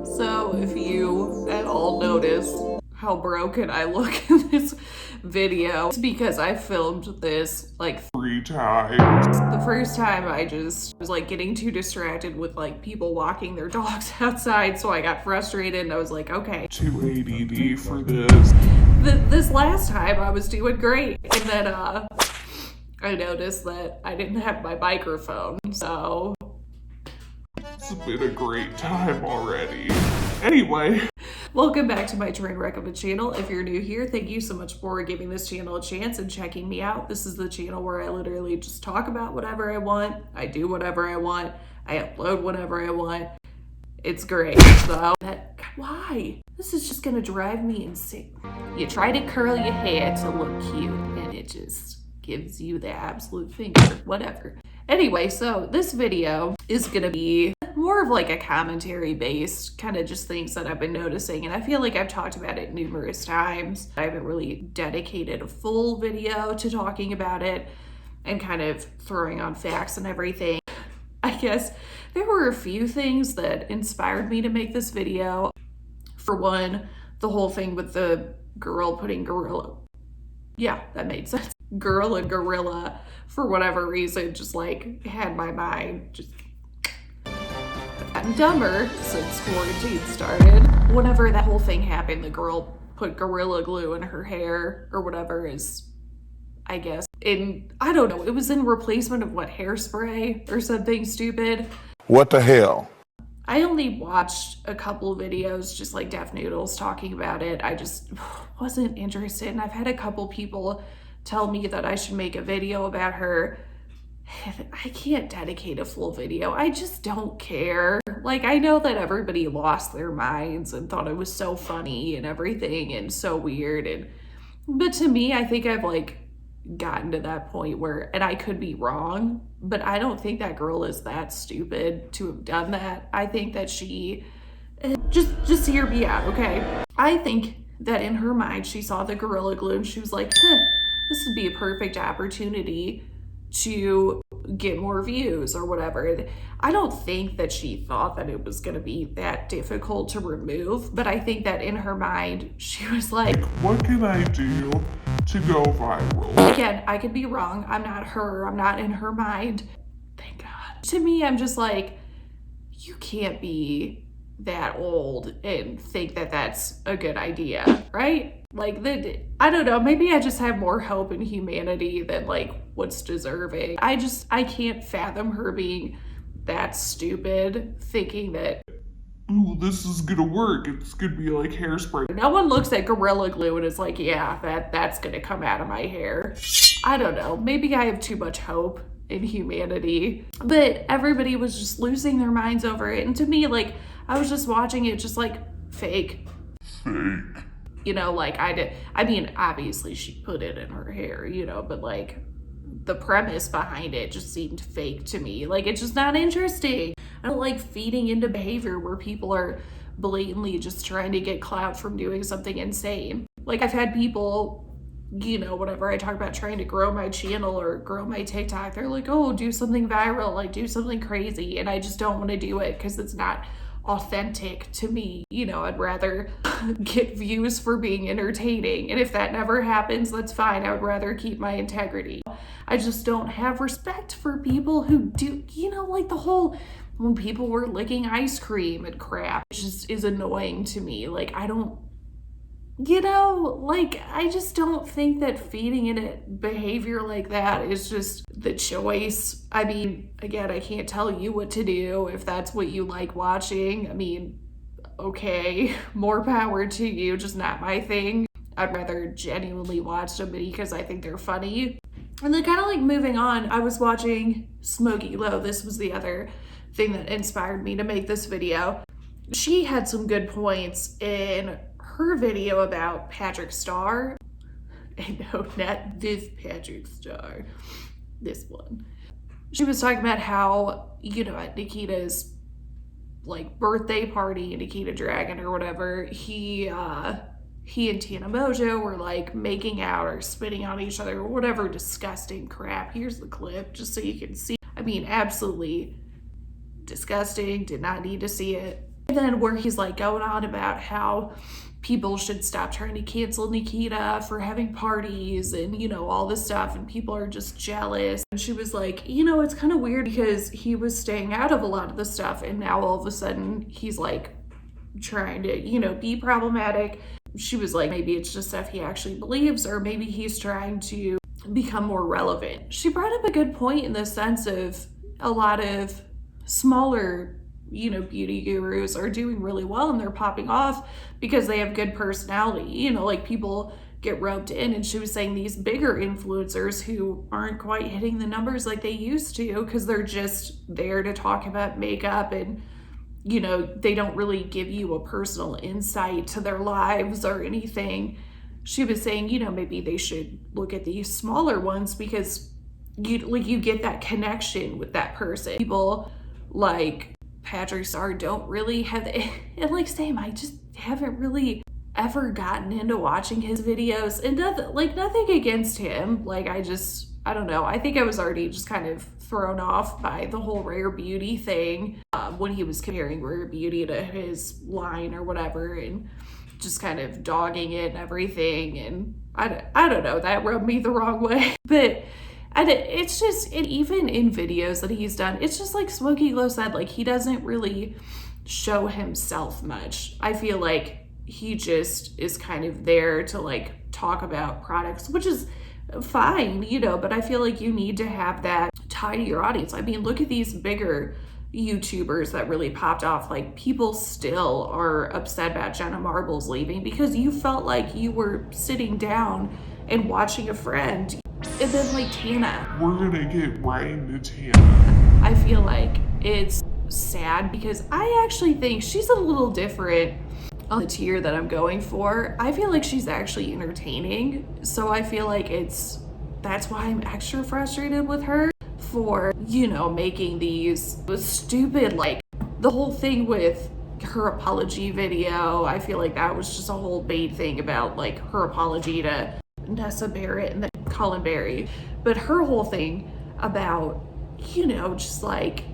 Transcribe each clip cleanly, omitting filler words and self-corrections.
So if you at all notice how broken I look in this video, it's because I filmed this like 3 times. The first time I just was like getting too distracted with like people walking their dogs outside, so I got frustrated and I was like, okay, too ADD for this. This last time I was doing great, and then I noticed that I didn't have my microphone, so it's been a great time already. Anyway, welcome back to my train wreck of a channel. If you're new here, thank you so much for giving this channel a chance and checking me out. This is the channel where I literally just talk about whatever I want, I do whatever I want, I upload whatever I want. It's great. So why? This is just gonna drive me insane. You try to curl your hair to look cute and it just gives you the absolute finger, whatever. Anyway, so this video is gonna be more of like a commentary based, kind of just things that I've been noticing, and I feel like I've talked about it numerous times. I haven't really dedicated a full video to talking about it and kind of throwing on facts and everything. I guess there were a few things that inspired me to make this video. For one, the whole thing with the girl putting gorilla. Yeah, that made sense. Girl and gorilla, for whatever reason, just like had my mind just gotten dumber since quarantine started. Whenever that whole thing happened, the girl put Gorilla Glue in her hair or whatever is, I guess, I don't know, it was in replacement of what, hairspray or something stupid. What the hell? I only watched a couple videos, just like Deaf Noodles talking about it. I just wasn't interested, and I've had a couple people tell me that I should make a video about her. I can't dedicate a full video. I just don't care. Like, I know that everybody lost their minds and thought it was so funny and everything and so weird, but to me, I think I've like gotten to that point where, and I could be wrong, but I don't think that girl is that stupid to have done that. I think that she just hear me out, okay? I think that in her mind she saw the Gorilla Glue and she was like, this would be a perfect opportunity to get more views or whatever. I don't think that she thought that it was going to be that difficult to remove, but I think that in her mind she was like, what can I do to go viral? Again, I could be wrong. I'm not her. I'm not in her mind. Thank God. To me, I'm just like, you can't be that old and think that that's a good idea, right? Like, I don't know, maybe I just have more hope in humanity than like what's deserving. I can't fathom her being that stupid, thinking that, ooh, this is gonna work. It's gonna be like hairspray. No one looks at Gorilla Glue and is like, yeah, that's gonna come out of my hair. I don't know, maybe I have too much hope in humanity, but everybody was just losing their minds over it. And to me, like, I was just watching it just like fake. You know, like I mean, obviously she put it in her hair, you know, but like the premise behind it just seemed fake to me. Like, it's just not interesting. I don't like feeding into behavior where people are blatantly just trying to get clout from doing something insane. Like, I've had people, you know, whenever I talk about trying to grow my channel or grow my TikTok, they're like, oh, do something viral, like do something crazy. And I just don't want to do it because it's not authentic to me. You know, I'd rather get views for being entertaining, and if that never happens, that's fine. I would rather keep my integrity. I just don't have respect for people who do, you know, like the whole, when people were licking ice cream and crap, it just is annoying to me. Like, I don't, you know, like, I just don't think that feeding in it behavior like that is just the choice. I mean, again, I can't tell you what to do if that's what you like watching. I mean, okay, more power to you, just not my thing. I'd rather genuinely watch somebody because I think they're funny. And then kind of like moving on, I was watching Smokey Low. This was the other thing that inspired me to make this video. She had some good points in her video about Patrick Star. And no, not this Patrick Star, this one. She was talking about how, you know, at Nikita's like birthday party, Nikita Dragon or whatever, he and Tana Mojo were like making out or spitting on each other or whatever disgusting crap. Here's the clip just so you can see. I mean, absolutely disgusting. Did not need to see it. And then where he's like going on about how people should stop trying to cancel Nikita for having parties and, you know, all this stuff, and people are just jealous. And she was like, you know, it's kind of weird because he was staying out of a lot of the stuff, and now all of a sudden he's like trying to, you know, be problematic. She was like, maybe it's just stuff he actually believes, or maybe he's trying to become more relevant. She brought up a good point in the sense of a lot of smaller, you know, beauty gurus are doing really well and they're popping off because they have good personality. You know, like people get roped in, and she was saying these bigger influencers who aren't quite hitting the numbers like they used to because they're just there to talk about makeup, and you know, they don't really give you a personal insight to their lives or anything. She was saying, you know, maybe they should look at these smaller ones because you get that connection with that person. People like Patrick Star don't really have, and like same, I just haven't really ever gotten into watching his videos, and nothing against him. Like I don't know. I think I was already just kind of thrown off by the whole Rare Beauty thing when he was comparing Rare Beauty to his line or whatever, and just kind of dogging it and everything. And I don't know, that rubbed me the wrong way. But it's just, and even in videos that he's done, it's just like Smokey Glow said, like he doesn't really show himself much. I feel like he just is kind of there to like talk about products, which is fine, you know, but I feel like you need to have that tie to your audience. I mean, look at these bigger YouTubers that really popped off. Like people still are upset about Jenna Marbles leaving because you felt like you were sitting down and watching a friend. And then like Tana, we're gonna get right into Tana. I feel like it's sad because I actually think she's a little different on the tier that I'm going for. I feel like she's actually entertaining, so I feel like that's why I'm extra frustrated with her for, you know, making these stupid, like the whole thing with her apology video. I feel like that was just a whole bait thing about like her apology to Nessa Barrett and then Colin Berry, but her whole thing about, you know, just like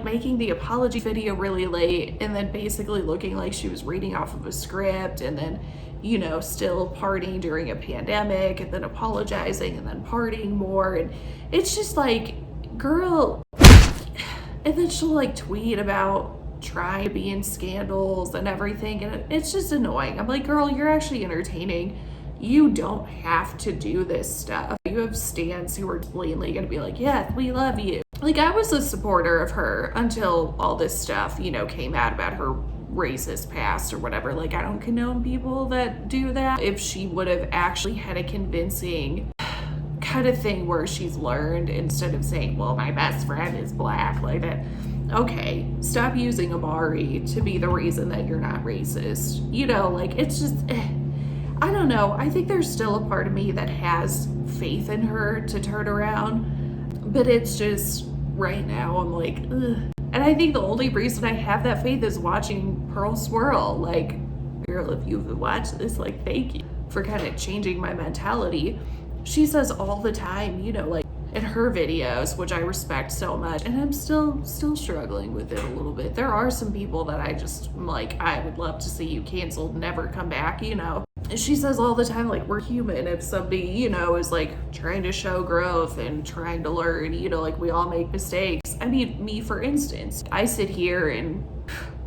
making the apology video really late and then basically looking like she was reading off of a script, and then, you know, still partying during a pandemic, and then apologizing and then partying more. And it's just like, girl. And then she'll like tweet about trying to be in scandals and everything, and it's just annoying. I'm like, girl, you're actually entertaining. You don't have to do this stuff. You have stans who are blatantly gonna be like, yeah, we love you. Like, I was a supporter of her until all this stuff, you know, came out about her racist past or whatever. Like, I don't condone people that do that. If she would have actually had a convincing kind of thing where she's learned, instead of saying, well, my best friend is black, like that. Okay, stop using Amari to be the reason that you're not racist. You know, like, it's just, I don't know. I think there's still a part of me that has faith in her to turn around, but it's just right now I'm like, ugh. And I think the only reason I have that faith is watching Pearl Swirl. Like, girl, if you've watched this, like, thank you for kind of changing my mentality. She says all the time, you know, like in her videos, which I respect so much, and I'm still struggling with it a little bit. There are some people that I just like, I would love to see you canceled, never come back, you know. She says all the time, like, we're human. If somebody, you know, is like trying to show growth and trying to learn, you know, like we all make mistakes. I mean, me, for instance, I sit here and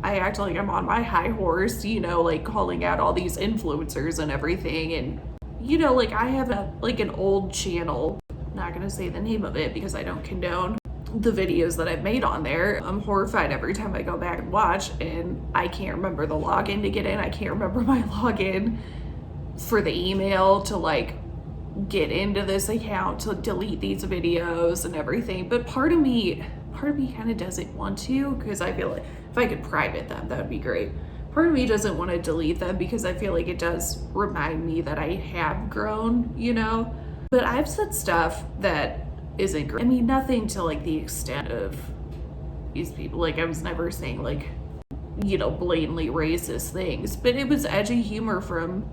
I act like I'm on my high horse, you know, like calling out all these influencers and everything. And, you know, like I have an old channel, not gonna say the name of it because I don't condone the videos that I've made on there. I'm horrified every time I go back and watch, and I can't remember the login to get in. I can't remember my login for the email to like get into this account to delete these videos and everything. But part of me kind of doesn't want to, because I feel like if I could private them, that would be great. Part of me doesn't want to delete them because I feel like it does remind me that I have grown, you know. But I've said stuff that isn't great. I mean, nothing to like the extent of these people. Like, I was never saying like, you know, blatantly racist things, but it was edgy humor from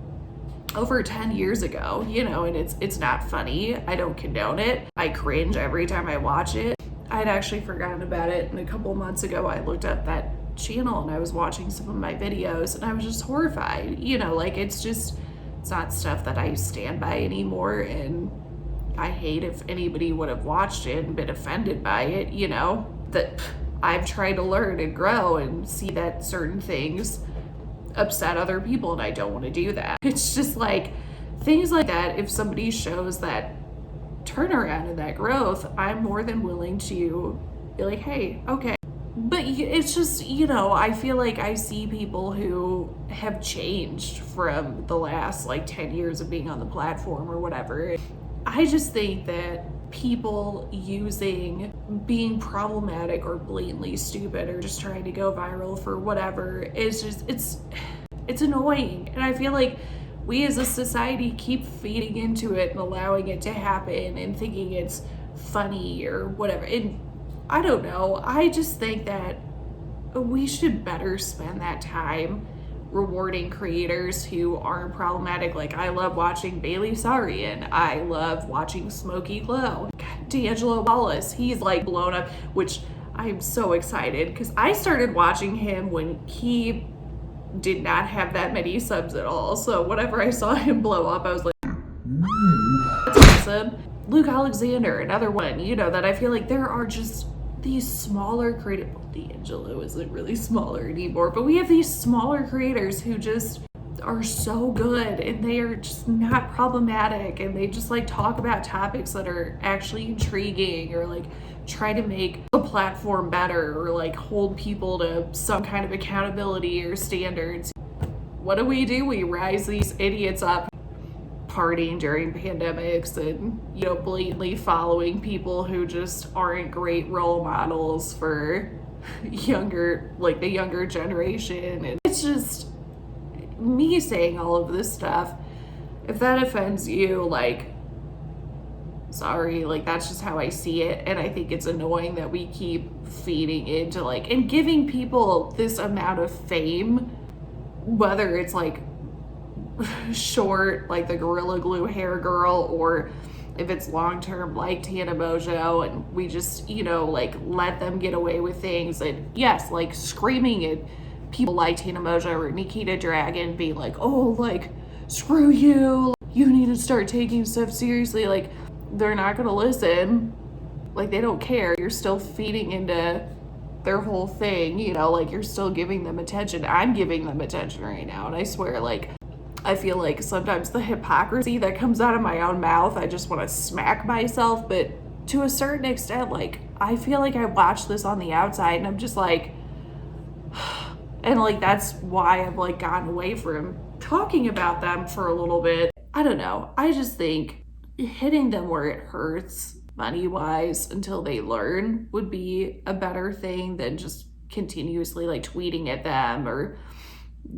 over 10 years ago, you know, and it's not funny. I don't condone it. I cringe every time I watch it. I'd actually forgotten about it, and a couple months ago I looked up that channel and I was watching some of my videos and I was just horrified. You know, like it's not stuff that I stand by anymore, and I hate if anybody would have watched it and been offended by it, you know, that I've tried to learn and grow and see that certain things upset other people and I don't want to do that. It's just like things like that. If somebody shows that turnaround and that growth, I'm more than willing to be like, hey, okay. But it's just, you know, I feel like I see people who have changed from the last like 10 years of being on the platform or whatever. I just think that people using being problematic or blatantly stupid or just trying to go viral for whatever is just, it's annoying. And I feel like we as a society keep feeding into it and allowing it to happen and thinking it's funny or whatever. And I don't know. I just think that we should better spend that time rewarding creators who aren't problematic. Like, I love watching Bailey Sarian. I love watching Smokey Glow. D'Angelo Wallace, he's like blown up, which I'm so excited because I started watching him when he did not have that many subs at all. So whenever I saw him blow up, I was like, that's awesome. Luke Alexander, another one, you know, that I feel like there are just these smaller creators. D'Angelo isn't really smaller anymore, but we have these smaller creators who just are so good and they are just not problematic and they just like talk about topics that are actually intriguing or like try to make the platform better or like hold people to some kind of accountability or standards. What do? We rise these idiots up partying during pandemics and, you know, blatantly following people who just aren't great role models for the younger generation. And it's just me saying all of this stuff. If that offends you, like, sorry, like that's just how I see it. And I think it's annoying that we keep feeding into like and giving people this amount of fame, whether it's like short, like the Gorilla Glue hair girl, or if it's long-term like Tana Mongeau, and we just, you know, like let them get away with things. And yes, like screaming at people like Tana Mongeau or Nikita Dragon being like, oh, like screw you, you need to start taking stuff seriously. Like, they're not gonna listen. Like, they don't care. You're still feeding into their whole thing, you know, like you're still giving them attention. I'm giving them attention right now, and I swear, like, I feel like sometimes the hypocrisy that comes out of my own mouth, I just want to smack myself. But to a certain extent, like, I feel like I watch this on the outside and I'm just like, and like that's why I've like gotten away from talking about them for a little bit. I don't know. I just think hitting them where it hurts money-wise until they learn would be a better thing than just continuously like tweeting at them or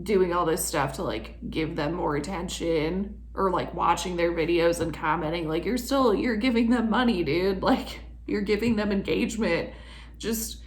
doing all this stuff to like give them more attention or like watching their videos and commenting. Like, you're giving them money, dude. Like, you're giving them engagement. Just,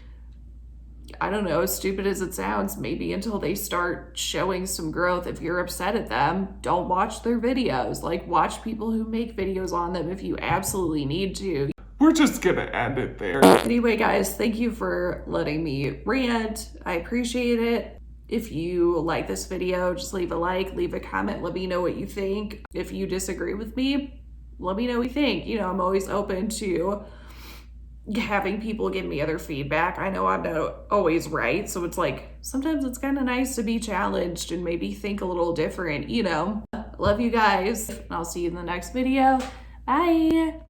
I don't know, as stupid as it sounds, maybe until they start showing some growth. If you're upset at them, don't watch their videos. Like, watch people who make videos on them if you absolutely need to. We're just gonna end it there. Anyway, guys, thank you for letting me rant. I appreciate it. If you like this video, just leave a like, leave a comment, let me know what you think. If you disagree with me, let me know what you think. You know, I'm always open to having people give me other feedback. I know I'm not always right, so it's like, sometimes it's kind of nice to be challenged and maybe think a little different, you know. Love you guys, and I'll see you in the next video. Bye!